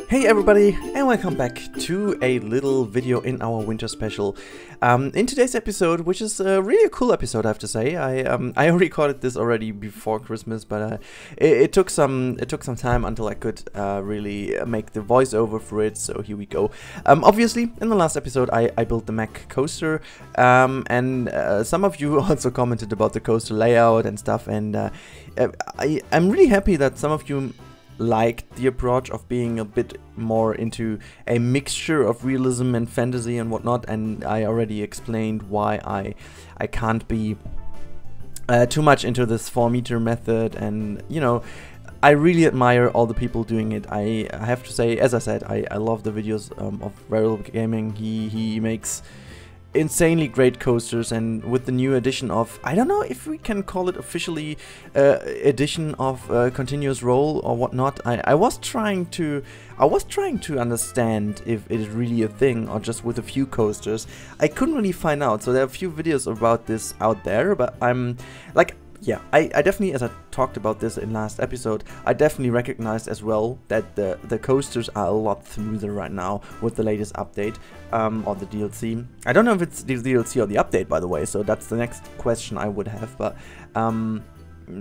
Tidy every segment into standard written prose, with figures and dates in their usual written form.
Hey everybody, and welcome back to a little video in our winter special. In today's episode, which is really a cool episode, I have to say. I recorded this already before Christmas, but it took some time until I could really make the voiceover for it. So here we go. Obviously, in the last episode, I built the Mack Coaster, and some of you also commented about the coaster layout and stuff. And I'm really happy that some of you liked the approach of being a bit more into a mixture of realism and fantasy and whatnot, and I already explained why I can't be too much into this 4-meter method. And you know, I really admire all the people doing it. I have to say, as I said, I love the videos of Variable Gaming. He makes insanely great coasters, and with the new edition of, I don't know if we can call it officially edition of continuous roll or whatnot. I was trying to understand if it is really a thing or just with a few coasters. I couldn't really find out, so there are a few videos about this out there, but I'm like, yeah, I definitely, as I talked about this in last episode, I definitely recognized as well that the coasters are a lot smoother right now with the latest update or the DLC. I don't know if it's the DLC or the update, by the way, so that's the next question I would have. But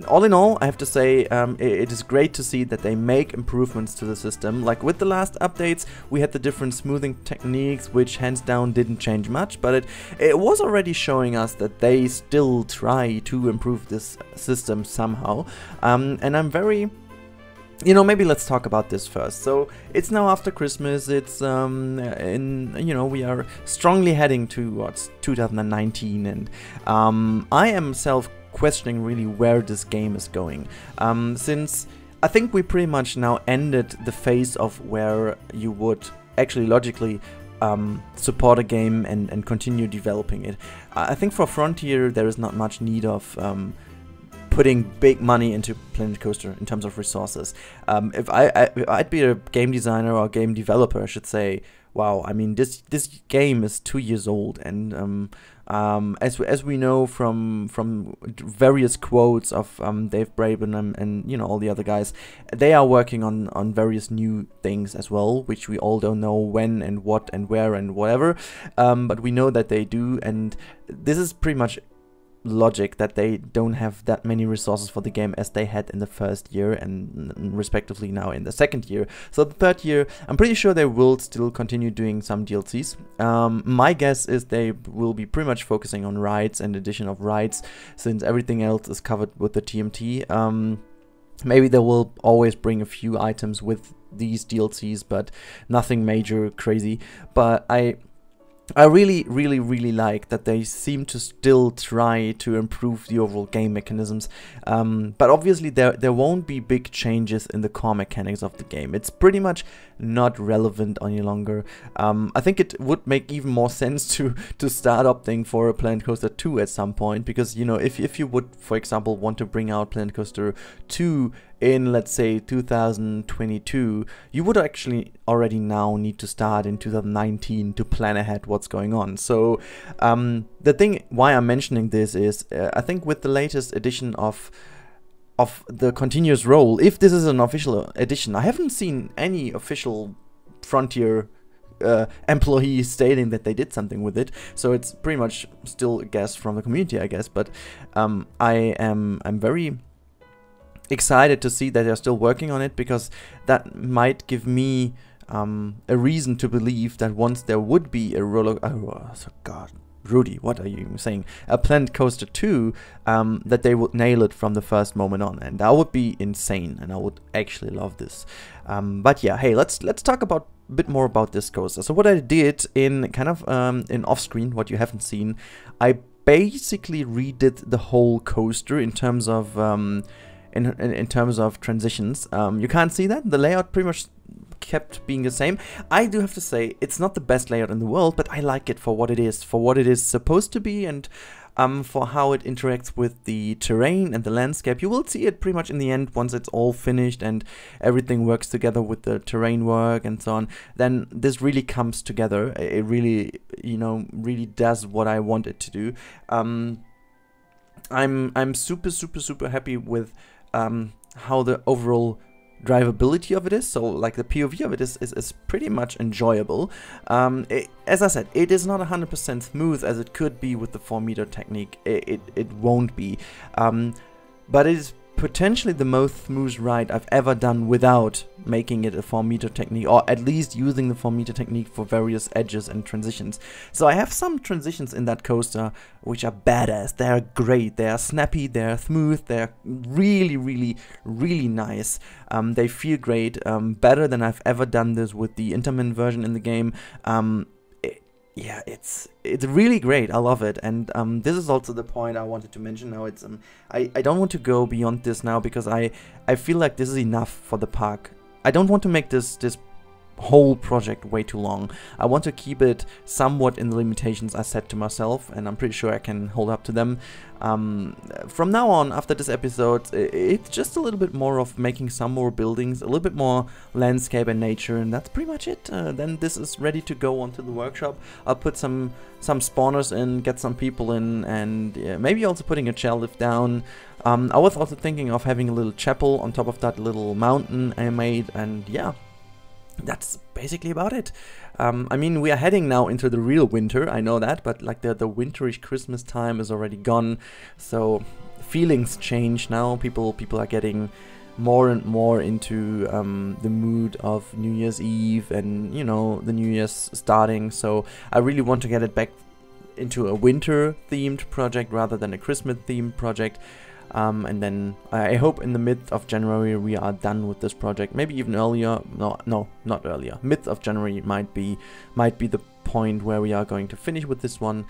all in all, I have to say it is great to see that they make improvements to the system. Like with the last updates, we had the different smoothing techniques, which hands down didn't change much, but it was already showing us that they still try to improve this system somehow. And I'm very... You know, maybe let's talk about this first. So it's now after Christmas. It's we are strongly heading towards 2019, and I am questioning really where this game is going, since I think we pretty much now ended the phase of where you would actually logically support a game and continue developing it. I think for Frontier there is not much need of putting big money into Planet Coaster in terms of resources. If I'd be a game designer or game developer, I should say, wow, I mean, this game is 2 years old, and as we know from various quotes of Dave Braben and you know, all the other guys, they are working on various new things as well, which we all don't know when and what and where and whatever, but we know that they do, and this is pretty much logic that they don't have that many resources for the game as they had in the first year, and respectively now in the second year. So the third year, I'm pretty sure they will still continue doing some DLCs. My guess is they will be pretty much focusing on rides and addition of rides, since everything else is covered with the TMT. Maybe they will always bring a few items with these DLCs, but nothing major crazy. But I really like that they seem to still try to improve the overall game mechanisms, but obviously there won't be big changes in the core mechanics of the game. It's pretty much not relevant any longer. I think it would make even more sense to start opting for a Planet Coaster 2 at some point, because you know, if you would, for example, want to bring out Planet Coaster 2 in, let's say, 2022, you would actually already now need to start in 2019 to plan ahead what's going on. So the thing why I'm mentioning this is I think with the latest edition of the continuous roll, if this is an official edition, I haven't seen any official Frontier employee stating that they did something with it, so it's pretty much still a guess from the community, I guess. But I'm very excited to see that they're still working on it, because that might give me a reason to believe that once there would be a God, Rudi, what are you saying? A Planet Coaster 2, that they would nail it from the first moment on, and that would be insane, and I would actually love this. But yeah, hey, let's talk a bit more about this coaster. So what I did in kind of in off screen, what you haven't seen, I basically redid the whole coaster in terms of in terms of transitions. You can't see that. The layout pretty much kept being the same. I do have to say, it's not the best layout in the world, but I like it for what it is supposed to be, and for how it interacts with the terrain and the landscape. You will see it pretty much in the end once it's all finished and everything works together with the terrain work and so on. Then this really comes together. It really, you know, really does what I want it to do. I'm super happy with how the overall drivability of it is. So like the POV of it is pretty much enjoyable. As I said, it is not 100% smooth as it could be with the 4-meter technique. It won't be. But it is potentially the most smooth ride I've ever done without making it a 4-meter technique, or at least using the 4-meter technique for various edges and transitions. So I have some transitions in that coaster which are badass. They are great, they are snappy, they are smooth, they are really, really, really nice. They feel great, better than I've ever done this with the Intermin version in the game. Yeah, it's really great. I love it, and this is also the point I wanted to mention now. It's I don't want to go beyond this now because I feel like this is enough for the park. I don't want to make this whole project way too long. I want to keep it somewhat in the limitations I set to myself, and I'm pretty sure I can hold up to them. From now on, after this episode, it's just a little bit more of making some more buildings, a little bit more landscape and nature, and that's pretty much it. Then this is ready to go onto the workshop. I'll put some spawners in, get some people in, and maybe also putting a chairlift down. I was also thinking of having a little chapel on top of that little mountain I made, and yeah, that's basically about it. I mean, we are heading now into the real winter, I know that, but like the winterish Christmas time is already gone, so feelings change now. People are getting more and more into the mood of New Year's Eve and, you know, the New Year's starting, so I really want to get it back into a winter themed project rather than a Christmas themed project. And then I hope in the mid of January we are done with this project. Maybe even earlier. No, not earlier. Mid of January might be the point where we are going to finish with this one.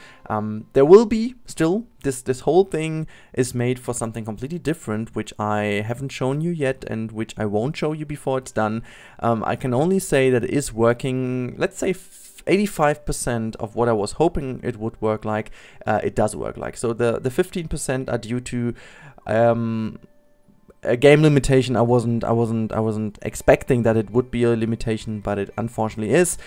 There will be still this whole thing is made for something completely different, which I haven't shown you yet and which I won't show you before it's done. I can only say that it is working. Let's say 85% of what I was hoping it would work like, it does work like. So the 15% are due to a game limitation. I wasn't expecting that it would be a limitation, but it unfortunately is.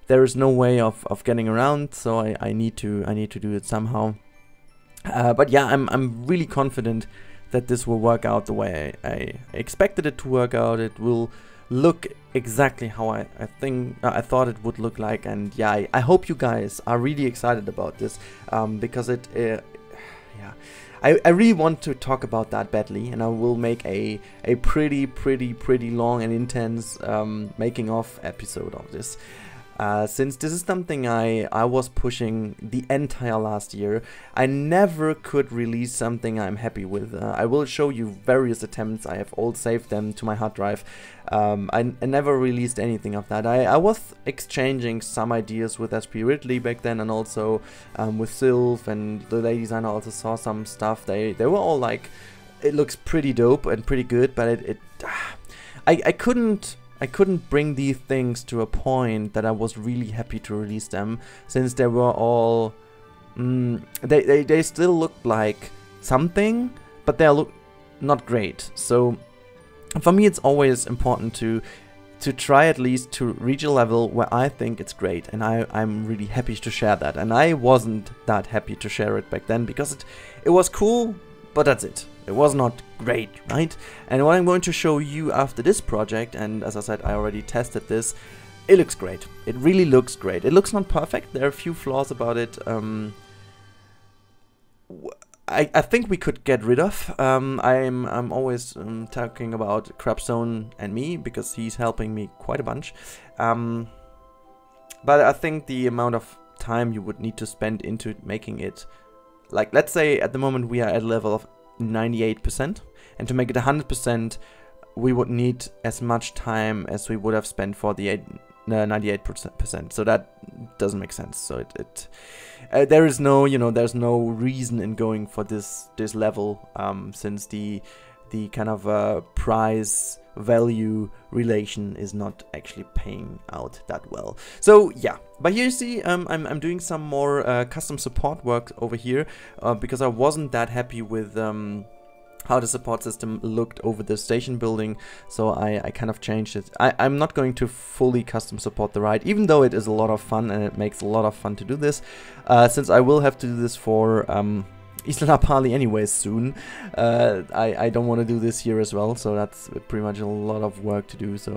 There is no way of getting around, so I need to do it somehow. But yeah, I'm really confident that this will work out the way I expected it to work out. It will look exactly how I thought it would look like, and yeah, I hope you guys are really excited about this, because yeah, I really want to talk about that badly, and I will make a pretty long and intense making of episode of this. Since this is something I was pushing the entire last year, I never could release something I'm happy with. I will show you various attempts. I have all saved them to my hard drive. I never released anything of that. I was exchanging some ideas with SP Ridley back then, and also with Sylph and the lady designer also saw some stuff. They were all like, it looks pretty dope and pretty good, but I couldn't bring these things to a point that I was really happy to release them, since they were all they still looked like something, but they look not great. So for me it's always important to try at least to reach a level where I think it's great, and I'm really happy to share that. And I wasn't that happy to share it back then because it was cool, but that's it. It was not great, right? And what I'm going to show you after this project, and as I said, I already tested this, it looks great. It really looks great. It looks not perfect. There are a few flaws about it. I think we could get rid of. I'm always talking about Crabstone and me because he's helping me quite a bunch. But I think the amount of time you would need to spend into making it, like, let's say at the moment we are at a level of 98%, and to make it 100% we would need as much time as we would have spent for the 98%, so that doesn't make sense. So there is no, you know, there's no reason in going for this level, since the kind of price value relation is not actually paying out that well. So yeah, but here you see I'm doing some more custom support work over here, because I wasn't that happy with how the support system looked over the station building, so I kind of changed it. I'm not going to fully custom support the ride, even though it is a lot of fun and it makes a lot of fun to do this, since I will have to do this for Isla Napali anyways soon. I don't want to do this here as well, so that's pretty much a lot of work to do. So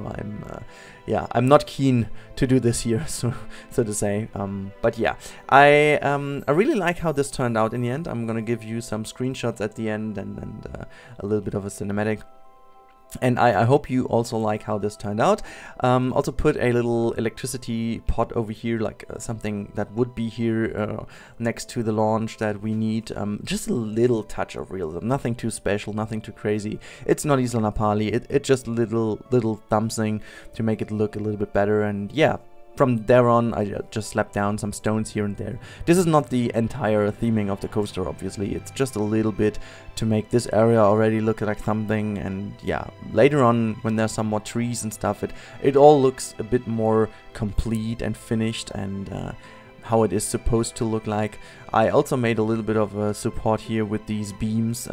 yeah, I'm not keen to do this here, so to say. But yeah, I really like how this turned out in the end. I'm gonna give you some screenshots at the end and a little bit of a cinematic. And I hope you also like how this turned out. Also put a little electricity pot over here, like something that would be here next to the launch that we need. Just a little touch of realism, nothing too special, nothing too crazy. It's not Isla Napali, it's just little something to make it look a little bit better. And yeah, from there on, I just slapped down some stones here and there. This is not the entire theming of the coaster, obviously. It's just a little bit to make this area already look like something. And yeah, later on, when there's some more trees and stuff, it all looks a bit more complete and finished and how it is supposed to look like. I also made a little bit of support here with these beams.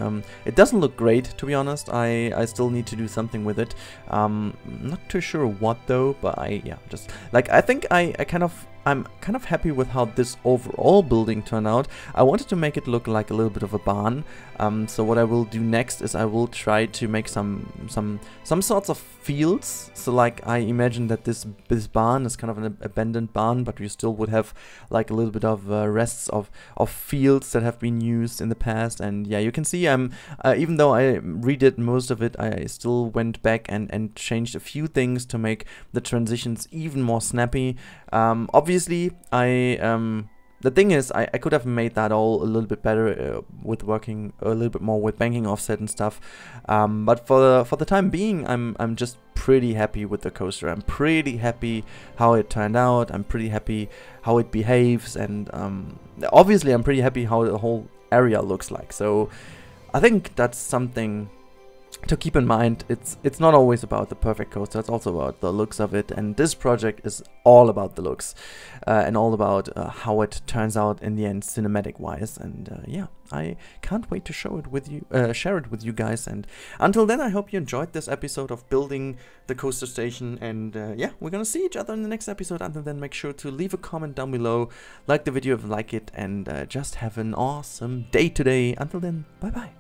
It doesn't look great, to be honest. I still need to do something with it. Not too sure what though, but yeah, just like I think I'm kind of happy with how this overall building turned out. I wanted to make it look like a little bit of a barn. So what I will do next is I will try to make some sorts of fields. So like I imagine that this barn is kind of an abandoned barn, but we still would have like a little bit of rests of fields that have been used in the past. And yeah, you can see even though I redid most of it, I still went back and changed a few things to make the transitions even more snappy. Obviously, the thing is, I could have made that all a little bit better with working a little bit more with banking offset and stuff. But for the time being, I'm just pretty happy with the coaster. I'm pretty happy how it turned out. I'm pretty happy how it behaves, and obviously, I'm pretty happy how the whole area looks like. So I think that's something to keep in mind. It's not always about the perfect coaster, it's also about the looks of it, and this project is all about the looks and all about how it turns out in the end cinematic wise. And yeah, I can't wait to show it with you, share it with you guys. And until then, I hope you enjoyed this episode of building the coaster station, and yeah, we're gonna see each other in the next episode. Until then, make sure to leave a comment down below, like the video if you like it, and just have an awesome day today. Until then, bye bye.